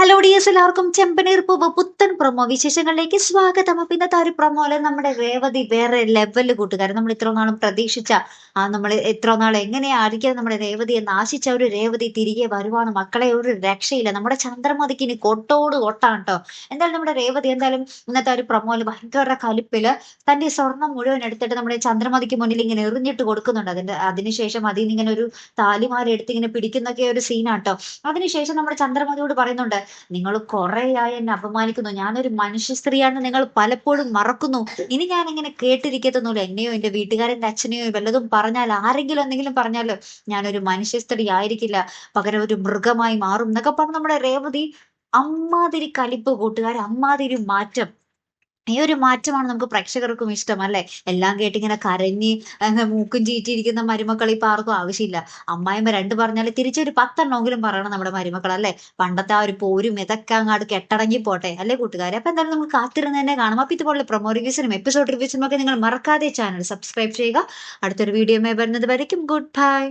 Hello dears, എല്ലാവർക്കും ചെമ്പനീർ പൂവ് പുത്തൻ പ്രൊമോ വിശേഷങ്ങളിലേക്ക് സ്വാഗതം. അപ്പൊ ഇന്നത്തെ ഒരു പ്രൊമോയില് നമ്മുടെ രേവതി വേറെ ലെവല് കൂട്ടുകാരൻ. നമ്മൾ ഇത്ര നാളും പ്രതീക്ഷിച്ച നമ്മൾ ഇത്ര നാൾ എങ്ങനെയായിരിക്കും നമ്മുടെ രേവതിയെ നാശിച്ച ഒരു രേവതി തിരികെ വരുവാണ് മക്കളെ. ഒരു രക്ഷയില്ല. നമ്മുടെ ചന്ദ്രമതിക്ക് ഇനി കൊട്ടോട് കൊട്ടാണ് കേട്ടോ. എന്തായാലും നമ്മുടെ രേവതി എന്തായാലും ഇന്നത്തെ ഒരു പ്രൊമോയില് ഭയങ്കര കലിപ്പില് തന്റെ ഈ സ്വർണം മുഴുവൻ എടുത്തിട്ട് നമ്മുടെ ചന്ദ്രമതിക്ക് മുന്നിൽ ഇങ്ങനെ എറിഞ്ഞിട്ട് കൊടുക്കുന്നുണ്ട്. അതിനുശേഷം അതിൽ നിന്ന് ഇങ്ങനെ ഒരു താലിമാല എടുത്ത് ഇങ്ങനെ പിടിക്കുന്നൊക്കെ ഒരു സീനാട്ടോ. അതിനുശേഷം നമ്മുടെ ചന്ദ്രമതിയോട് പറയുന്നുണ്ട്, നിങ്ങൾ കുറേയായി എന്നെ അപമാനിക്കുന്നു. ഞാനൊരു മനുഷ്യ സ്ത്രീയാണെന്ന് നിങ്ങൾ പലപ്പോഴും മറക്കുന്നു. ഇനി ഞാൻ ഇങ്ങനെ കേട്ടിരിക്കത്തൊന്നുമില്ല. എന്നെയോ എന്റെ വീട്ടുകാരന്റെ അച്ഛനെയോ വല്ലതും പറഞ്ഞാൽ, ആരെങ്കിലും എന്തെങ്കിലും പറഞ്ഞാലോ, ഞാനൊരു മനുഷ്യ സ്ത്രീ ആയിരിക്കില്ല, പകരം ഒരു മൃഗമായി മാറും എന്നൊക്കെ പറഞ്ഞ് നമ്മുടെ രേവതി അമ്മാതിരി കലിപ്പ് കൂട്ടുകാർ, അമ്മാതിരി മാറ്റം. ഈ ഒരു മാറ്റമാണ് നമുക്ക് പ്രേക്ഷകർക്കും ഇഷ്ടം അല്ലെ. എല്ലാം കേട്ടിങ്ങനെ കരഞ്ഞ് മൂക്കും ചീറ്റിയിരിക്കുന്ന മരുമക്കൾ ഇപ്പൊ ആർക്കും ആവശ്യമില്ല. അമ്മായിമ്മ രണ്ട് പറഞ്ഞാല് തിരിച്ചൊരു 10 പറയണം നമ്മുടെ മരുമക്കൾ അല്ലെ. പണ്ടത്തെ ആ ഒരു പോരും ഇതൊക്കെ അങ്ങാട് കെട്ടടങ്ങി പോട്ടെ അല്ലെ കൂട്ടുകാരെ. അപ്പൊ എന്തായാലും നമുക്ക് കാത്തിരുന്ന് തന്നെ കാണാം. അപ്പൊ ഇതുപോലെ പ്രൊമോ റിവ്യൂസിനും എപ്പിസോഡ് റിവ്യൂസിനും ഒക്കെ നിങ്ങൾ മറക്കാതെ ചാനൽ സബ്സ്ക്രൈബ് ചെയ്യുക. അടുത്തൊരു വീഡിയോ വരുന്നത് വരയ്ക്കും ഗുഡ് ബൈ.